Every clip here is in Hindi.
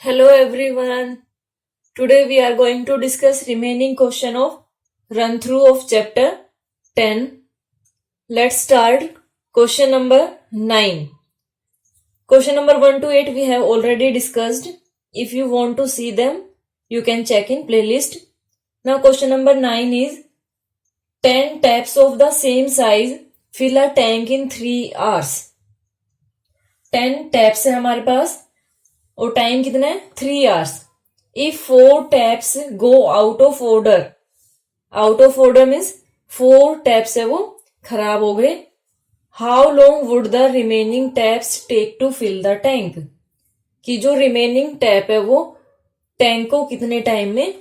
Hello everyone. Today we are going to discuss remaining question of run through of chapter 10. Let's start question number 9. Question number 1 to 8 we have already discussed. If you want to see them, you can check in playlist. Now question number 9 is 10 taps of the same size fill a tank in 3 hours. 10 taps है हमारे पास और टाइम कितना है 3 hours. If 4 taps go out of order means 4 taps है वो खराब हो गए. How long would the remaining taps take to fill the tank? कि जो रिमेनिंग टैप है वो टैंक को कितने टाइम में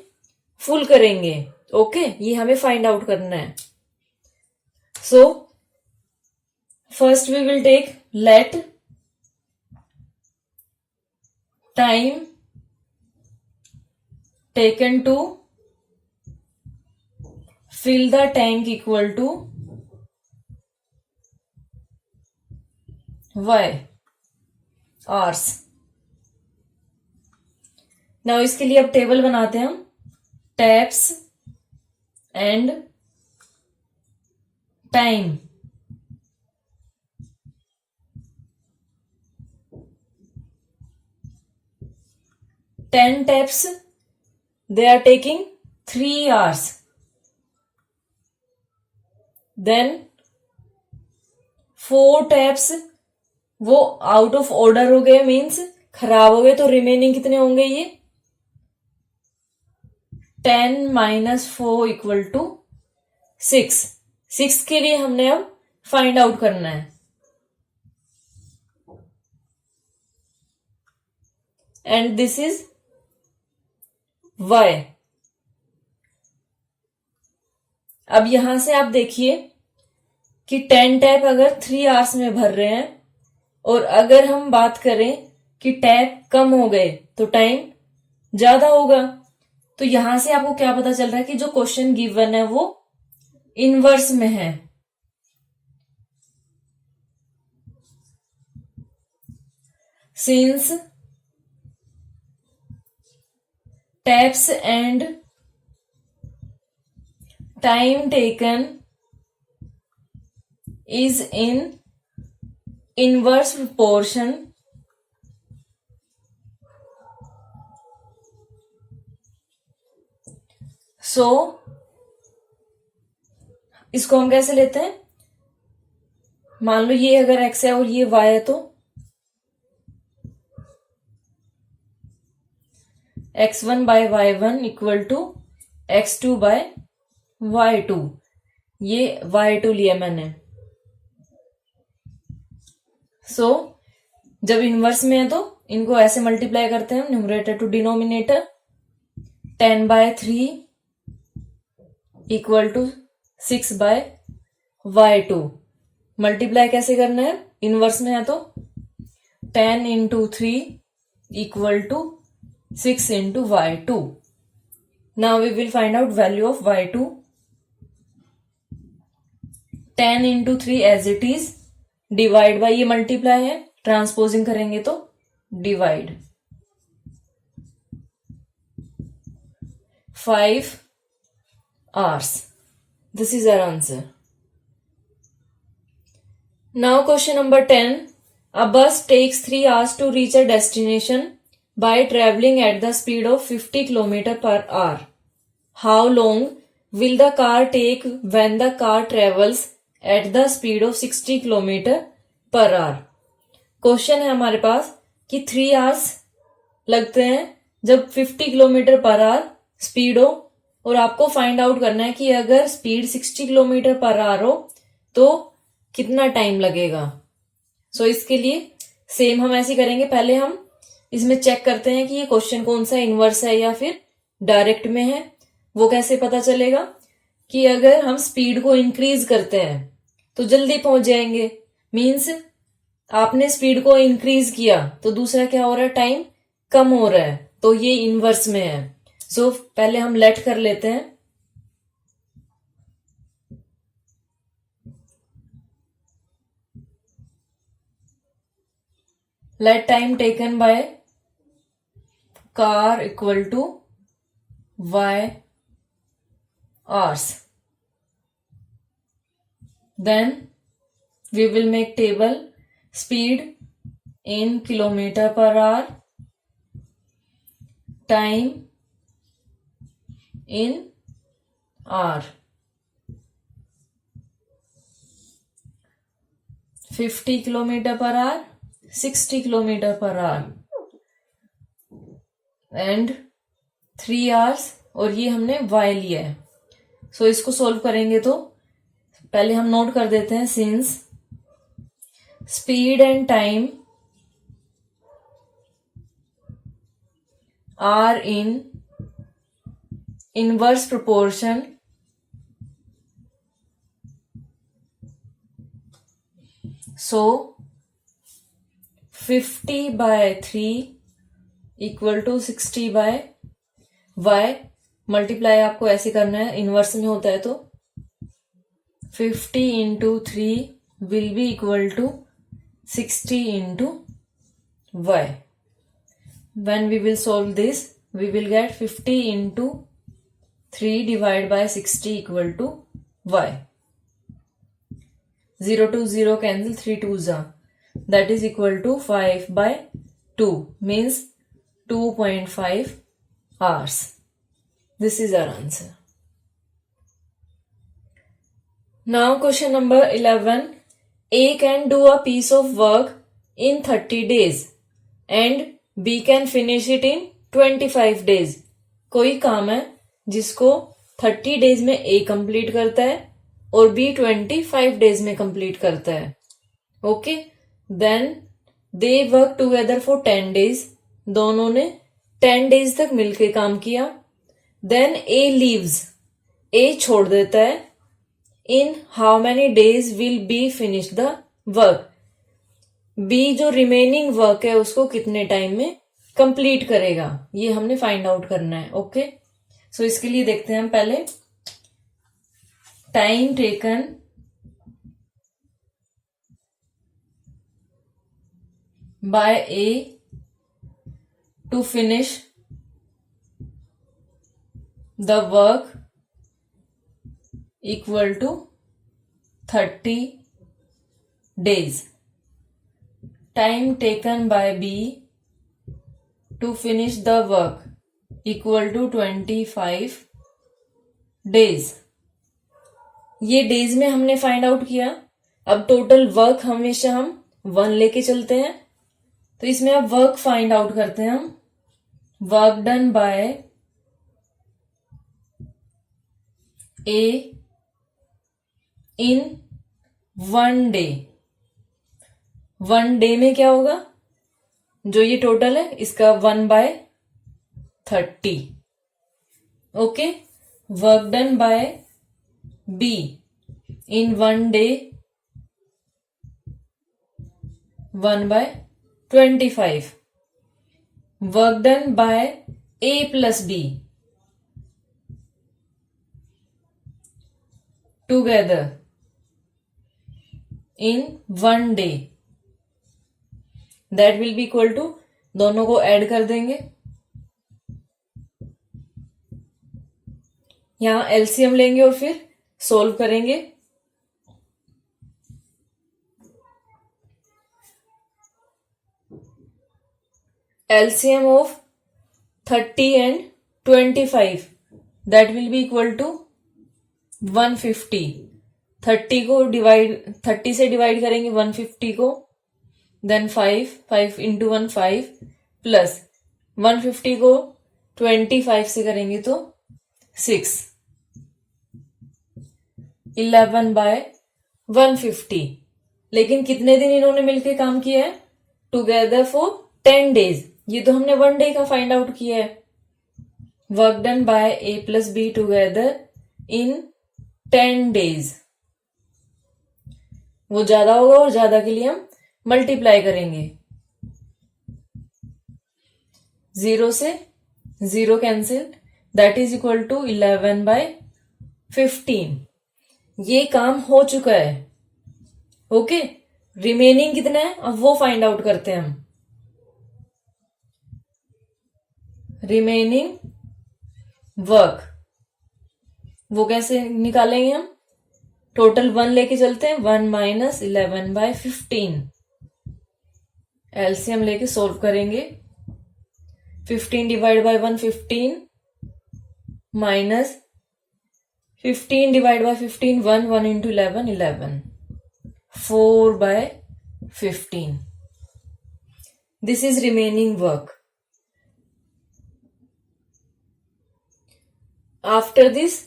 फुल करेंगे. ओके, ये हमें फाइंड आउट करना है. So first we will take let time taken to fill the tank equal to y hours. Now इसके लिए अब टेबल बनाते हैं हम. Taps and time. Ten taps they are taking 3 hours. Then 4 taps वो आउट ऑफ ऑर्डर हो गए मीन्स खराब हो गए. तो रिमेनिंग कितने होंगे ये 10 माइनस 4 इक्वल टू 6. 6 के लिए हमने अब फाइंड आउट करना है. And this is y. अब यहां से आप देखिए कि 10 टैप अगर 3 आवर्स में भर रहे हैं और अगर हम बात करें कि टैप कम हो गए तो टाइम ज्यादा होगा. तो यहां से आपको क्या पता चल रहा है कि जो क्वेश्चन गिवन है वो इनवर्स में है. Since taps and time taken is in inverse proportion, so इसको हम कैसे लेते हैं. मान लो ये अगर x है और ये y है तो x1 by y1 equal to x2 by y2. ये y2 लिया मैंने. सो जब इनवर्स में है तो इनको ऐसे मल्टीप्लाई करते हैं numerator to denominator. 10 by 3 equal to 6 by y2. Multiply कैसे करना है, इनवर्स में है तो 10 into 3 equal to 6 into y2. Now we will find out value of y2. 10 into 3 as it is. Divide by ये मल्टीप्लाई है, ट्रांसपोजिंग करेंगे तो divide. 5 hours. This is our answer. Now question number 10. A bus takes 3 hours to reach a destination by traveling at the speed of 50 km per hour. How long will the car take when the car travels at the speed of 60 km per hour? Question है हमारे पास कि 3 hours लगते हैं जब 50 km per hour स्पीड हो और आपको फाइंड आउट करना है कि अगर स्पीड 60 km per hour हो तो कितना टाइम लगेगा. सो इसके लिए सेम हम ऐसे करेंगे. पहले हम इसमें चेक करते हैं कि ये क्वेश्चन कौन सा इनवर्स है या फिर डायरेक्ट में है. वो कैसे पता चलेगा कि अगर हम स्पीड को इंक्रीज करते हैं तो जल्दी पहुंच जाएंगे. मींस आपने स्पीड को इंक्रीज किया तो दूसरा क्या हो रहा है, टाइम कम हो रहा है. तो ये इनवर्स में है. सो पहले हम लेट कर लेते हैं. Let time taken by car equal to y hours. Then we will make table speed in kilometer per hour, time in hour. 50 kilometer per hour, 60 kilometer per hour and 3 hours, और ये हमने y लिया है. सो इसको सोल्व करेंगे तो पहले हम नोट कर देते हैं, since speed and time are in inverse proportion, so 50/3 equal to 60/y. Multiply आपको ऐसे करना है, इनवर्स में होता है तो 50 into 3 will be equal to 60 into y. When we will solve this, we will get 50 into 3 divided by 60 equal to y. 0 to 0 cancel, 3 2s are. That is equal to 5/2, means 2.5 hours. This is our answer. Now question number 11. A can do a piece of work in 30 days and B can finish it in 25 days. कोई काम है जिसको 30 days में A कंप्लीट करता है और B 25 days में कंप्लीट करता है. Okay, then they work together for 10 days. दोनों ने 10 days तक मिलकर काम किया. देन A लीव्स, A छोड़ देता है. In how many days will B finish the work. B जो रिमेनिंग वर्क है उसको कितने टाइम में कंप्लीट करेगा, ये हमने फाइंड आउट करना है. ओके, सो इसके लिए देखते हैं हम पहले time taken by A to finish the work equal to 30 days. Time taken by B to finish the work equal to 25 days. ये डेज में हमने फाइंड आउट किया. अब टोटल वर्क हमेशा हम 1 लेके चलते हैं, तो इसमें अब वर्क फाइंड आउट करते हैं हम. वर्क डन बाय ए इन 1 डे. 1 डे में क्या होगा, जो ये टोटल है इसका 1/30. Okay, work done bye be in 1 day 1/25. Work done bye A plus be together in 1 day, that will be equal to, दोनों को ऐड कर देंगे. यहां एलसीएम लेंगे और फिर सोल्व करेंगे. LCM of 30 and 25, that will be equal to 150. 30 से डिवाइड करेंगे 150 को, देन 5 इंटू 1 5 प्लस 150 को 25 से करेंगे तो 6. 11/150. लेकिन कितने दिन इन्होंने मिलकर काम किया है, टुगेदर फॉर 10 days. ये तो हमने 1 डे का फाइंड आउट किया है. Work done bye A plus be together in 10 days. वो ज्यादा होगा और ज्यादा के लिए हम मल्टीप्लाई करेंगे. 0 से 0 cancel, that is equal to 11/15. ये काम हो चुका है. ओके, रिमेनिंग कितना है अब वो फाइंड आउट करते हैं हम. रिमेनिंग वर्क, वो कैसे निकालेंगे हम? टोटल 1 लेके चलते हैं, 1 माइनस 11/15, एलसीएम लेके सोल्व करेंगे। 15 divide by 1 15 minus 15 divide by 15 1 into 11 11, 4/15. This is remaining work. After this,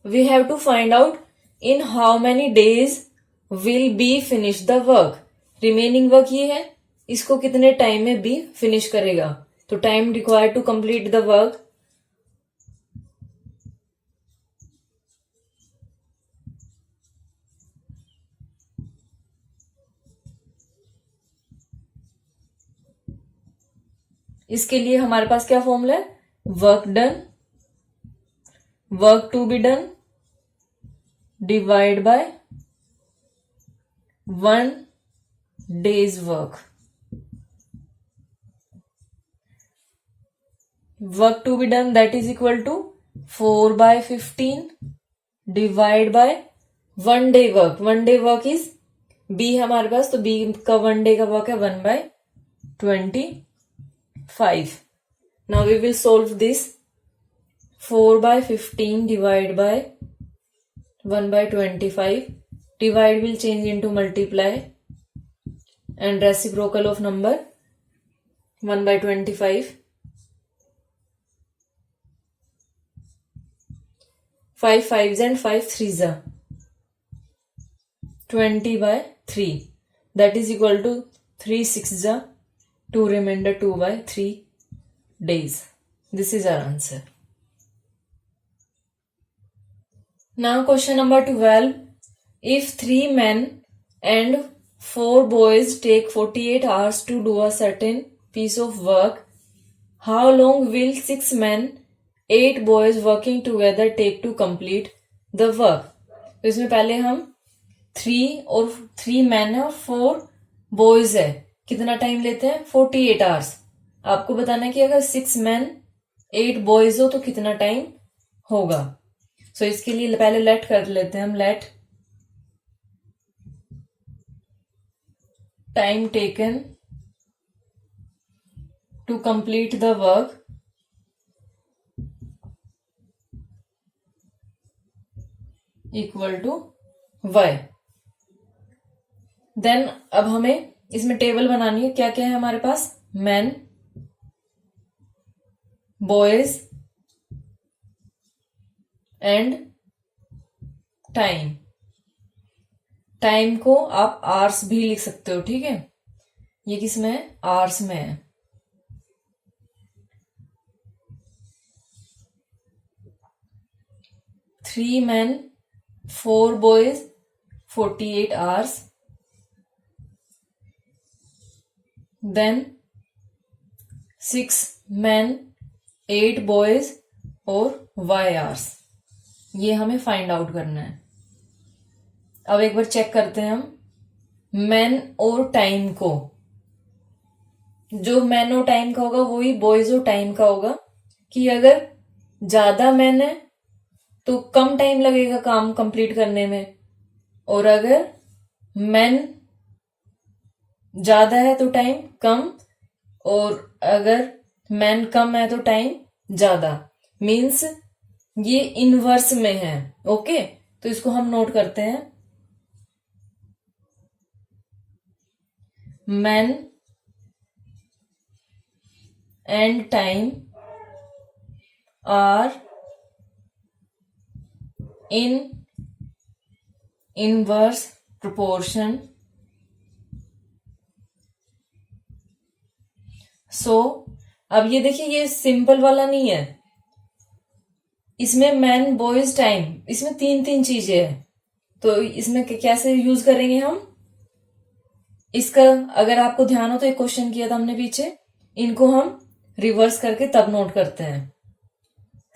we have to find out in how many days will B finish the work. Remaining work ये है, इसको कितने टाइम में B finish करेगा? तो time required to complete the work, इसके लिए हमारे पास क्या फॉर्मूला है? Work done, work to be done divide by 1 day's work. Work to be done, that is equal to 4/15 divide by 1 day work. 1 day work is B हमारे पास, तो B का 1 day का वर्क है 1/25. Now we will solve this. 4/15 divide by 1/25. Divide will change into multiply and reciprocal of number 1/25. 5 5s and 5 3s are 20/3. That is equal to 3 6s are 2 remainder 2/3 days. This is our answer. Now question number 12. If 3 men and 4 boys take 48 hours to do a certain piece of work, how long will 6 men 8 boys working together take to complete the work? तो इसमें पहले हम 3 मैन है और 4 बॉयज है, कितना टाइम लेते हैं? 48 आवर्स. आपको बताना है कि अगर 6 मैन 8 बॉयज हो तो कितना टाइम होगा. सो इसके लिए पहले लेट कर लेते हैं हम. Let time taken to complete the work equal to y. Then अब हमें इसमें टेबल बनानी है. क्या क्या है हमारे पास? Man, boys and time. Time को आप आवर्स भी लिख सकते हो, ठीक है. ये किस में है? आवर्स में है. Three man 4 boys 48 hours. Then 6 men 8 boys और y hours. ये हमें फाइंड आउट करना है. अब एक बार चेक करते हैं हम मैन और टाइम को. जो मैन और टाइम का होगा वही बॉयज और टाइम का होगा. कि अगर ज्यादा मैन है तो कम टाइम लगेगा काम कंप्लीट करने में, और अगर मैन ज्यादा है तो टाइम कम, और अगर मैन कम है तो टाइम ज्यादा. मीन्स ये इनवर्स में है. ओके, तो इसको हम नोट करते हैं. Man and time are in inverse proportion. So अब ये देखिए, ये सिंपल वाला नहीं है. इसमें मैन, बॉयज, टाइम, इसमें 3 चीजें हैं. तो इसमें कैसे यूज करेंगे हम इसका? अगर आपको ध्यान हो तो एक क्वेश्चन किया था हमने पीछे, इनको हम रिवर्स करके तब नोट करते हैं.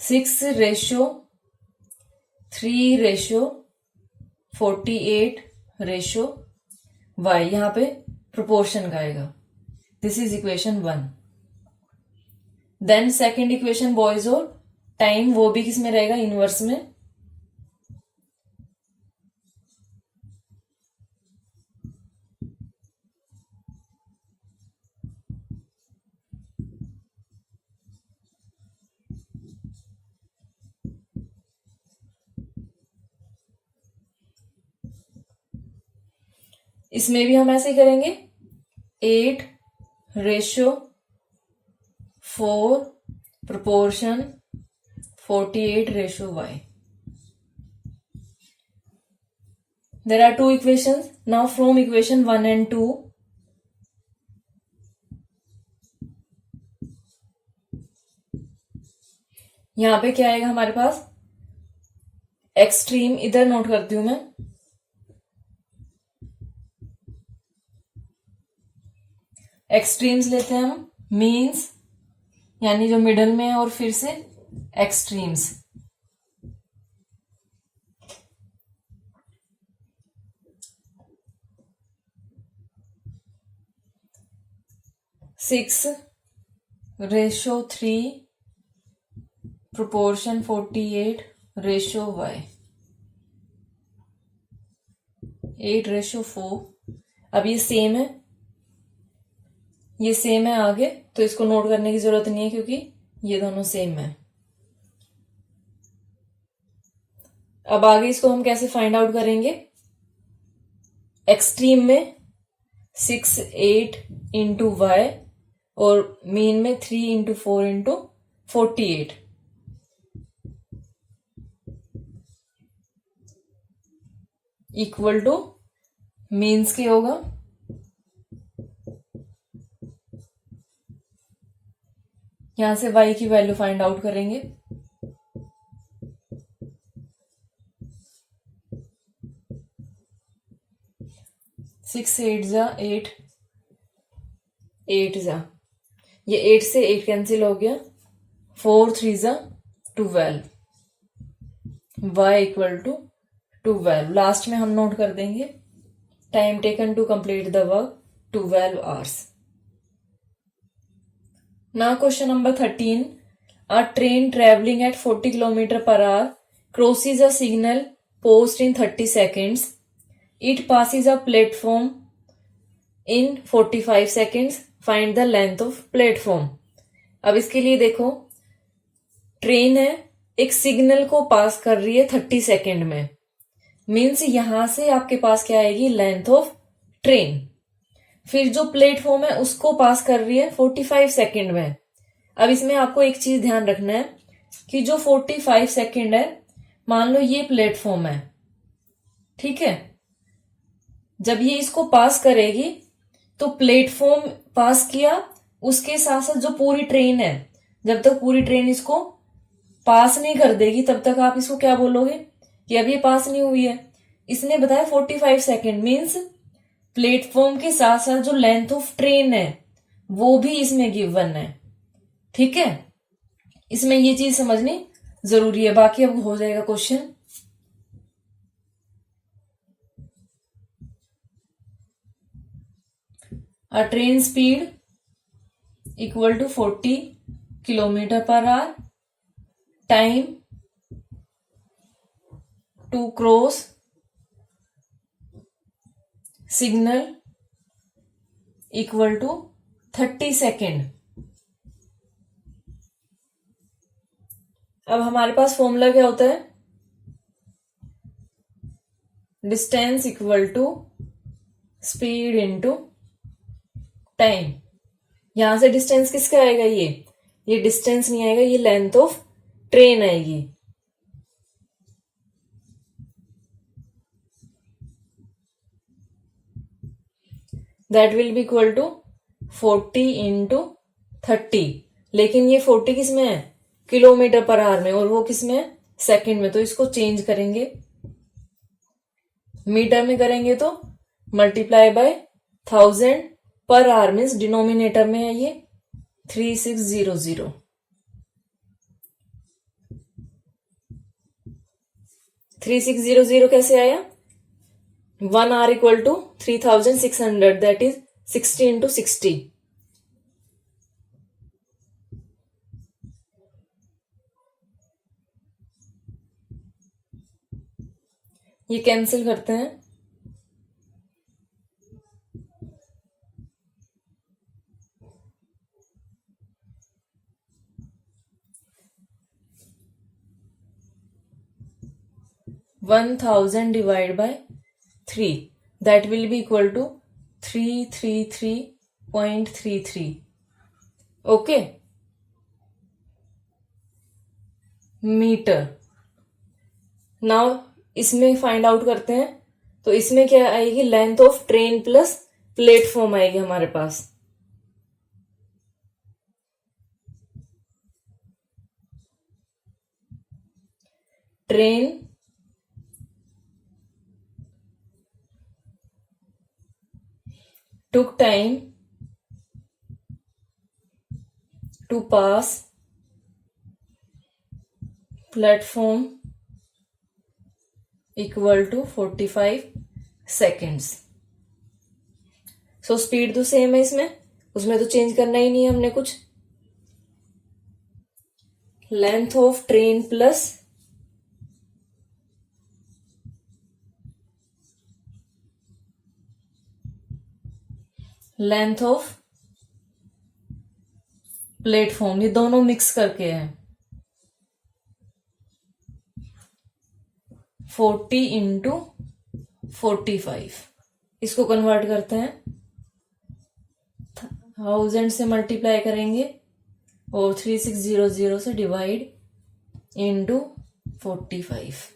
6:3:48:y. यहां पे प्रोपोर्शन का आएगा. This is equation 1. Then second equation boys और टाइम, वो भी किस में रहेगा, इनवर्स में। इसमें भी हम ऐसे ही करेंगे, 8:4 proportion 48:y. There are two equations. Now from equation 1 and 2, यहां पे क्या आएगा हमारे पास, एक्सट्रीम, इधर नोट करती हूं मैं, एक्सट्रीम्स लेते हैं हम, मीन्स यानी जो मिडल में है, और फिर से extremes. Six ratio 3 proportion 48:y, 8:4। अब ये सेम है, ये सेम है आगे, तो इसको नोट करने की जरूरत नहीं है क्योंकि ये दोनों सेम है। अब आगे इसको हम कैसे फाइंड आउट करेंगे, एक्सट्रीम में 6 8 इंटू वाई और मीन में 3 into 4 into 48, equal two means के होगा यहां से y की वैल्यू फाइंड आउट करेंगे। सिक्स 8 जा 8, 8 जा, ये 8 से 8 कैंसिल हो गया, 4 3 जा 12, y इक्वल टू 12। लास्ट में हम नोट कर देंगे time taken to complete the work 12 hours। Now question number 13. A train traveling at 40 km per hour crosses a signal post in 30 seconds. It passes a platform in 45 seconds. Find the length of platform. अब इसके लिए देखो, ट्रेन है, एक सिग्नल को पास कर रही है 30 सेकेंड में, मीन्स यहां से आपके पास क्या आएगी, लेंथ ऑफ ट्रेन। फिर जो प्लेटफॉर्म है उसको पास कर रही है 45 सेकेंड में। अब इसमें आपको एक चीज ध्यान रखना है कि जो 45 सेकेंड है, मान लो ये प्लेटफॉर्म है, ठीक है, जब ये इसको पास करेगी तो प्लेटफॉर्म पास किया, उसके साथ साथ जो पूरी ट्रेन है, जब तक पूरी ट्रेन इसको पास नहीं कर देगी तब तक आप इसको क्या बोलोगे कि अब ये पास नहीं हुई है। इसने बताया 45 सेकेंड, मीन्स प्लेटफॉर्म के साथ साथ जो लेंथ ऑफ ट्रेन है वो भी इसमें गिवन है, ठीक है। इसमें ये चीज समझनी जरूरी है, बाकी अब हो जाएगा question. A train speed equal to 40 km per hour. Time to cross signal equal to 30 second. अब हमारे पास फॉर्मूला क्या होता है, distance equal to speed into time. यहां से डिस्टेंस किसका आएगा, ये डिस्टेंस नहीं आएगा, ये लेंथ ऑफ ट्रेन आएगी। That will be equal to 40 into 30, लेकिन ये 40 किस में है, किलोमीटर पर आवर में, और वो किस में है, सेकंड में। तो इसको चेंज करेंगे, मीटर में करेंगे तो मल्टीप्लाई बाय 1000 पर आवर, मीन्स डिनोमिनेटर में है ये 3600। थ्री सिक्स जीरो कैसे आया, 1 hour equal to 3600, that is 60 into 60। ये कैंसिल करते हैं। One 1000 divide by 3, that will be equal to 333.33। Okay, meter. Now इसमें फाइंड आउट करते हैं। तो इसमें क्या आएगी, length of train plus platform आएगी हमारे पास। Train took time to pass platform equal to 45 seconds। So speed तो सेम है इसमें, उसमें तो चेंज करना ही नहीं है हमने कुछ। Length of train plus length of platform, ये दोनों मिक्स करके है। 40 इंटू 45, इसको कन्वर्ट करते हैं, 1000 से मल्टीप्लाई करेंगे और 3600 से डिवाइड इंटू 45।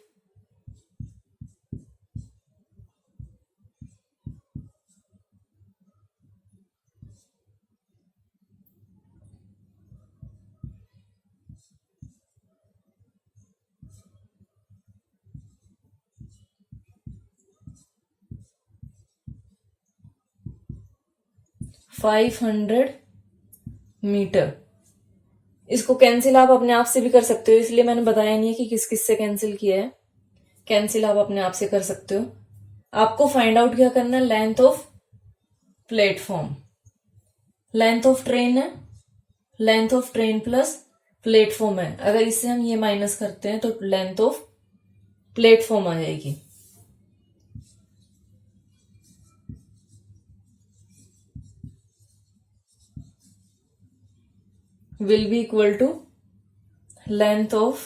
Five 500 metre. इसको कैंसिल आप अपने आप से भी कर सकते हो, इसलिए मैंने बताया नहीं है कि किस किस से कैंसिल किया है। कैंसिल आप अपने आप से कर सकते हो। आपको फाइंड आउट क्या करना है, length of platform. Length of train है, length of train plus platform है। अगर इससे हम ये माइनस करते हैं तो लेंथ ऑफ प्लेटफॉर्म आ जाएगी। will be equal to length of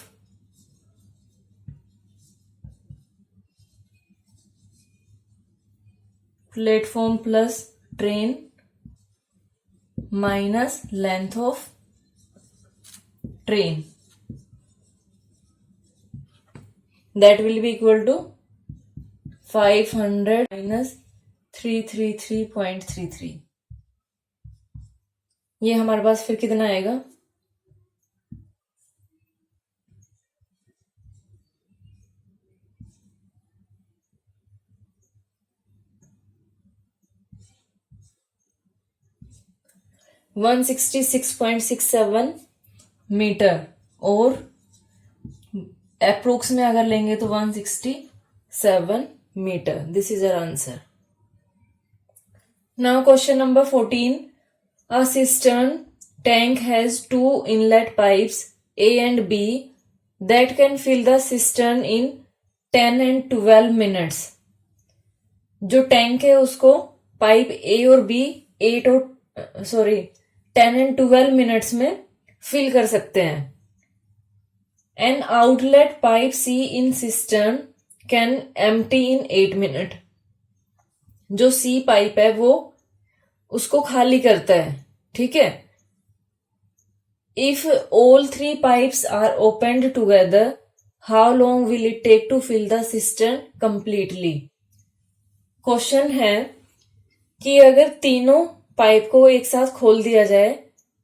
platform plus train minus length of train, that will be equal to 500 minus 333.33। ये हमारे पास फिर कितना आएगा, वन 166.67 मीटर, और अप्रोक्स में अगर लेंगे तो 167 metre. This is our answer. Now question number 14। A cistern tank has two inlet pipes A and B that can fill the cistern in 10 and 12 minutes। जो टैंक है उसको पाइप A और B 10 and 12 मिनट्स में फिल कर सकते हैं। An outlet pipe C in cistern can empty in 8 minutes। जो C पाइप है वो उसको खाली करता है, ठीक है। If all 3 pipes are opened together, how long will it take to fill the cistern completely. Question है कि अगर तीनों पाइप को एक साथ खोल दिया जाए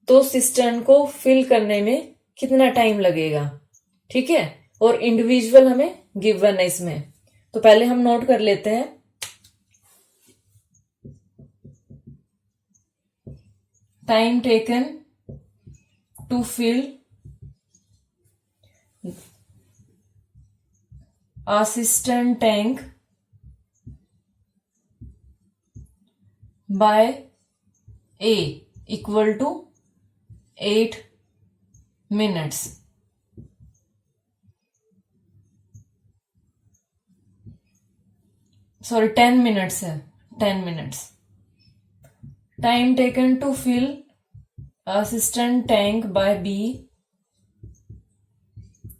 तो सिस्टर्न को फिल करने में कितना टाइम लगेगा, ठीक है। और इंडिविजुअल हमें गिवन है इसमें, तो पहले हम नोट कर लेते हैं। Time taken to fill a cistern tank by A equal to 8 minutes। Sorry 10 minutes है, 10 minutes. Time taken to fill a cistern tank by B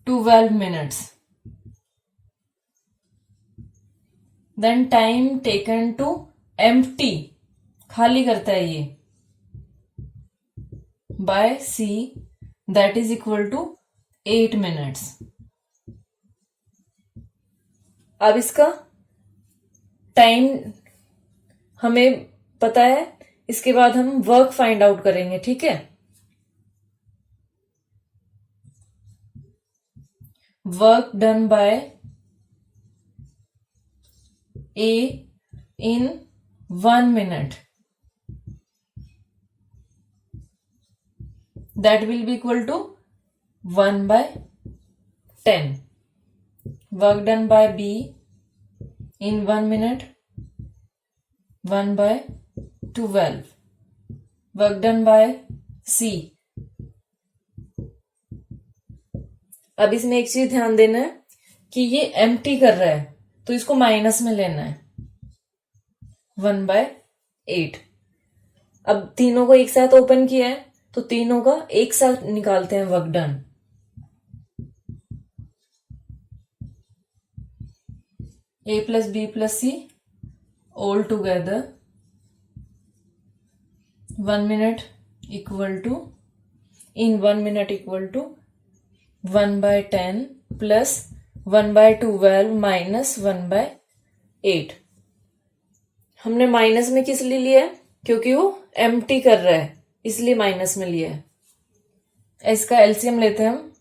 12 minutes। Then time taken to empty, खाली करता है ये, by C, that is equal to 8 minutes। अब इसका टाइम हमें पता है, इसके बाद हम वर्क फाइंड आउट करेंगे, ठीक है। Work done bye A in 1 minute, that will be equal to 1/10. Work done by B in 1 minute, 1/12. Work done by C। अब इसमें एक चीज ध्यान देना है कि ये एम्प्टी कर रहा है, तो इसको माइनस में लेना है, 1/8। अब तीनों को एक साथ ओपन किया है, तो तीनों का एक साथ निकालते हैं work done. A plus B plus C all together 1 minute equal to, in 1 minute equal to 1/10 plus 1/12 minus 1/8। हमने माइनस में किस लिए लिया है, क्योंकि वो एम्प्टी कर रहा है, इसलिए माइनस में लिया है। इसका एलसीएम लेते हैं हम।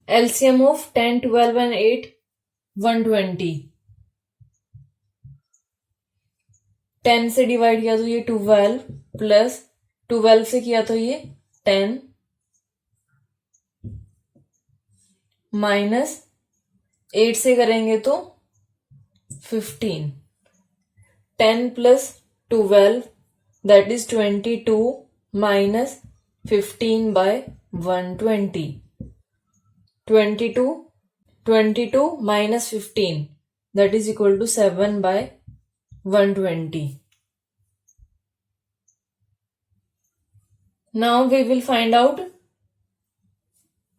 LCM of 10, 12 and 8 120। 10 से डिवाइड किया तो ये 12 प्लस 12 से किया तो ये 10 माइनस 8 से करेंगे तो 15। 10 plus 12 that is 22 minus 15/120। 22 minus 15 that is equal to 7/120। Now we will find out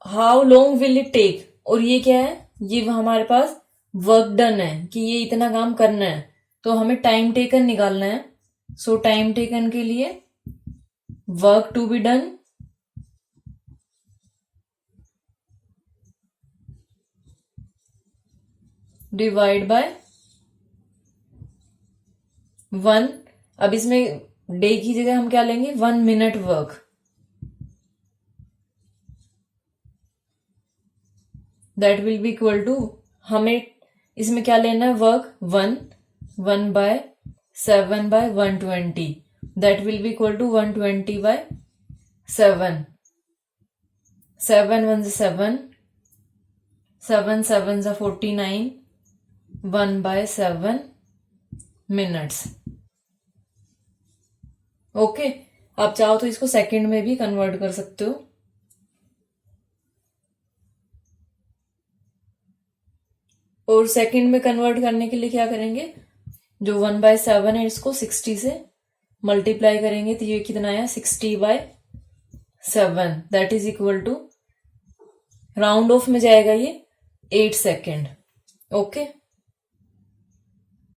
how long will it take। और ये क्या है, ये हमारे पास वर्क डन है कि ये इतना काम करना है, तो हमें टाइम टेकन निकालना है। सो टाइम टेकन के लिए work to be done divide by 1। अब इसमें डे की जगह हम क्या लेंगे, 1 minute work. That will be equal to, हमें इसमें क्या लेना है, work 1/7/120। That will be equal to 120/7। 7 1 7, 7 7 49, 1/7 minutes। Okay, आप चाहो तो इसको सेकंड में भी कन्वर्ट कर सकते हो। और सेकंड में कन्वर्ट करने के लिए क्या करेंगे, जो 1/7 है इसको 60 से मल्टीप्लाई करेंगे तो ये कितना आया, 60/7। That is equal to, round off में जाएगा ये 8 second. Okay,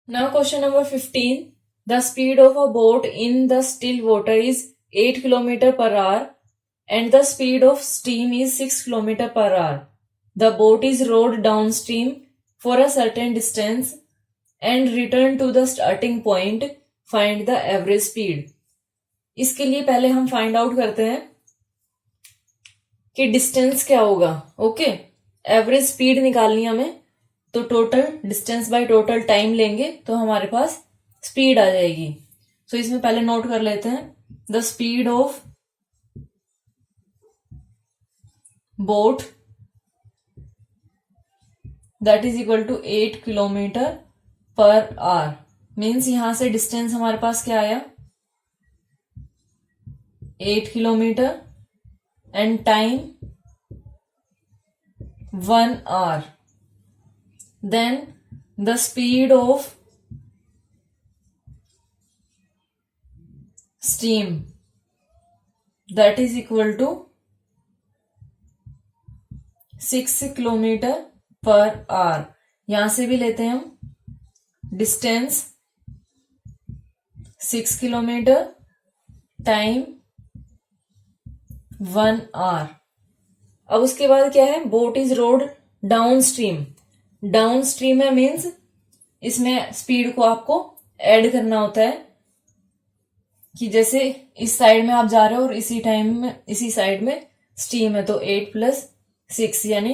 now question number 15। The speed of a boat in the still water is 8 kilometre per hour and the speed of stream is 6 kilometre per hour. The boat is rowed downstream for a certain distance and return to the starting point, find the average speed. इसके लिए पहले हम फाइंड आउट करते हैं कि डिस्टेंस क्या होगा। ओके, एवरेज स्पीड निकालनी हमें, तो total distance by total time लेंगे तो हमारे पास स्पीड आ जाएगी। सो इसमें पहले नोट कर लेते हैं, the speed of boat that is equal to 8 kilometre per hour. Means यहां से डिस्टेंस हमारे पास क्या आया, 8 kilometre and time 1 hour। Then the speed of steam, that is equal to 6 kilometre per hour. यहां से भी लेते हैं हम डिस्टेंस 6 किलोमीटर टाइम 1 आवर. अब उसके बाद क्या है, boat is rowed down stream. Down stream है मीन्स इसमें स्पीड को आपको ऐड करना होता है कि जैसे इस साइड में आप जा रहे हो और इसी साइड में स्टीम है, तो 8 + 6 यानी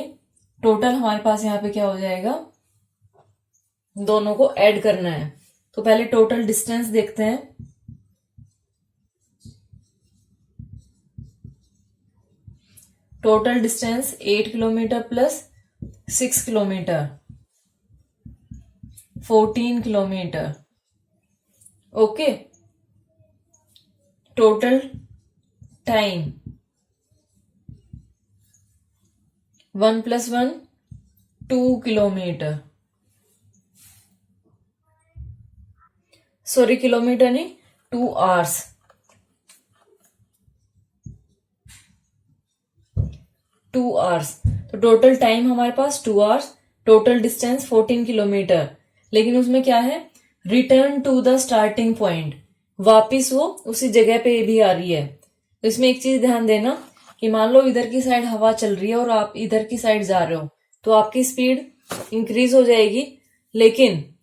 टोटल हमारे पास यहाँ पे क्या हो जाएगा, दोनों को ऐड करना है. तो पहले टोटल डिस्टेंस देखते हैं. Total distance 8 kilometre plus 6 kilometre 14 kilometre. Okay. Total time 1 + 1 2 kilometre. Sorry kilometre नहीं, 2 आवर्स. 2 आवर्स. तो टोटल टाइम हमारे पास 2 आवर्स. Total distance 14 kilometre. लेकिन उसमें क्या है, return to the starting point, वापिस वो उसी जगह पे भी आ रही है. तो इसमें एक चीज ध्यान देना कि मान लो इधर की साइड हवा चल रही है और आप इधर की साइड जा रहे हो, तो आपकी स्पीड इंक्रीज हो जाएगी. लेकिन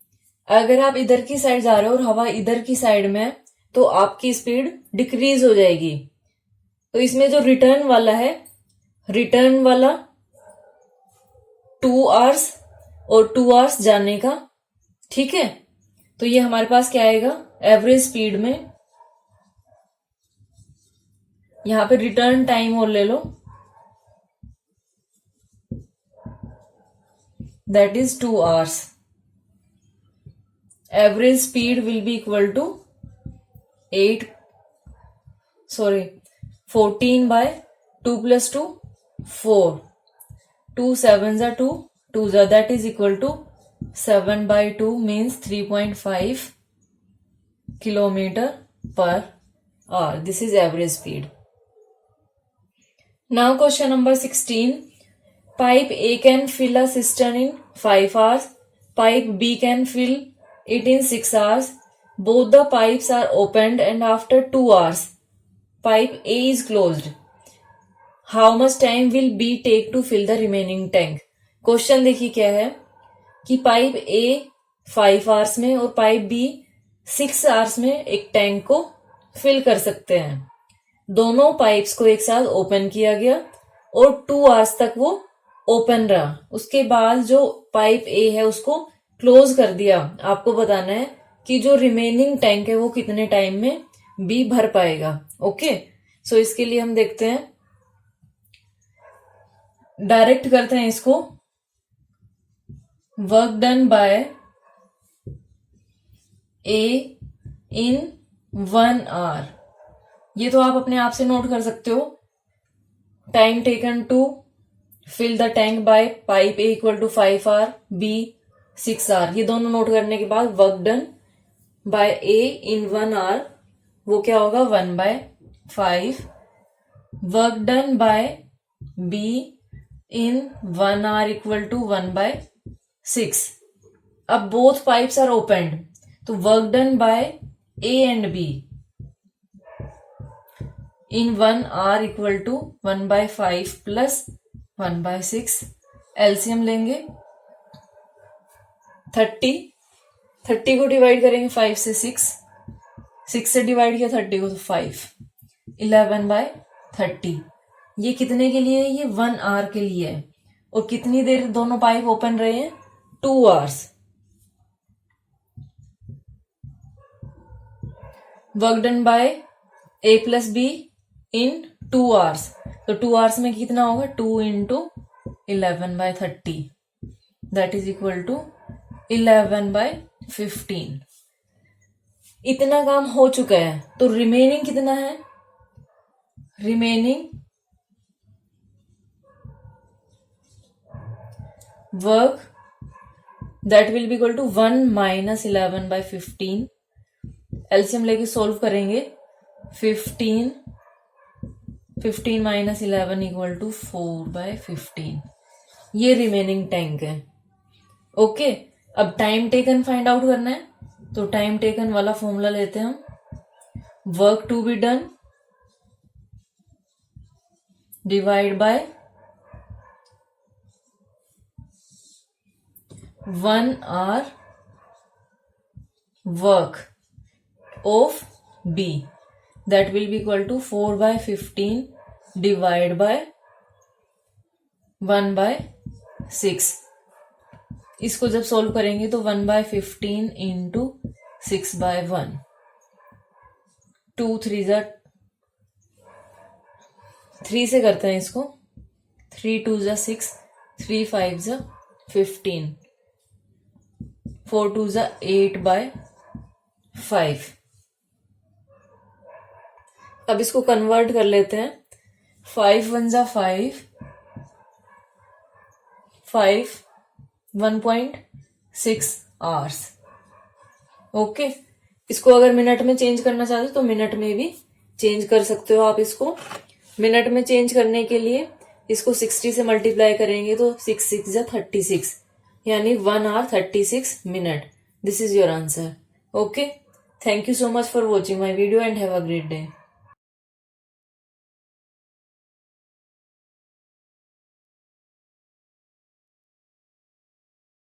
अगर आप इधर की साइड जा रहे हो और हवा इधर की साइड में है, तो आपकी स्पीड डिक्रीज हो जाएगी. तो इसमें जो रिटर्न वाला है, रिटर्न वाला 2 आवर्स और 2 आवर्स जाने का, ठीक है. तो ये हमारे पास क्या आएगा, एवरेज स्पीड में. यहां पे रिटर्न टाइम और ले लो, that is 2 hours. Average speed will be equal to 14/2 + 2 4. 2 7s are 2, 2s are, that is equal to 7/2 means 3.5 kilometer per hour. This is average speed. Now question number 16. Pipe A can fill a cistern in 5 hours. Pipe B can fill it in 6 hours. Both the pipes are opened and after 2 hours, pipe A is closed. How much time will B take to fill the remaining tank? Question देखिए क्या है कि पाइप A 5 आवर्स में और पाइप B 6 आवर्स में एक टैंक को फिल कर सकते हैं. दोनों पाइप्स को एक साथ ओपन किया गया और 2 आवर्स तक वो ओपन रहा. उसके बाद जो पाइप A है उसको क्लोज कर दिया. आपको बताना है कि जो रिमेनिंग टैंक है वो कितने टाइम में B भर पाएगा. ओके. सो इसके लिए हम देखते हैं, डायरेक्ट करते हैं इसको. Work done by A in 1 hour. ये तो आप अपने आप से नोट कर सकते हो. Time taken to fill the tank by pipe A equal to 5 hour, B 6 hour. ये दोनों नोट करने के बाद work done by A in 1 hour वो क्या होगा, 1/5. Work done by B in 1 hour equal to 1/6. अब बोथ पाइप्स आर ओपनड, तो work done by A and B in 1 hour equal to 1/5 plus 1/6. LCM लेंगे 30 को डिवाइड करेंगे 5 से 6 से डिवाइड किया 30 को तो 5, 11/30. ये कितने के लिए है, ये 1 आवर के लिए है. और कितनी देर दोनों पाइप ओपन रहे हैं, 2 hours. Work done by A + B in 2 hours. तो 2 आवर्स में कितना होगा, 2 × 11/30, दैट इज इक्वल टू 11/15. इतना काम हो चुका है. तो रिमेनिंग कितना है, remaining work that will be equal to 1 - 11/15. LCM लेके सोल्व करेंगे 15 माइनस 11 इक्वल टू 4/15। ये रिमेनिंग टैंक है। ओके, अब टाइम टेकन फाइंड आउट करना है, तो टाइम टेकन वाला फॉर्मूला लेते हैं हम। Work to be done divide by 1 hour work of B, that will be equal to 4/15 divide by 1/6। इसको जब सॉल्व करेंगे तो 1/15 इंटू 6/1, 2 3 जा 3 से करते हैं इसको, 3 2 जा 6, 3 5 जा 15, 4 2 जा 8/5। अब इसको कन्वर्ट कर लेते हैं। 5 1 जा 5, 1.6 आवर्स। ओके, इसको अगर मिनट में चेंज करना चाहते हो तो मिनट में भी चेंज कर सकते हो आप। इसको मिनट में चेंज करने के लिए इसको 60 से मल्टीप्लाई करेंगे तो 6 6 जा 36, यानी 1 hour 36 minute. This is your answer. Okay, thank you so much for watching my video and have a great day.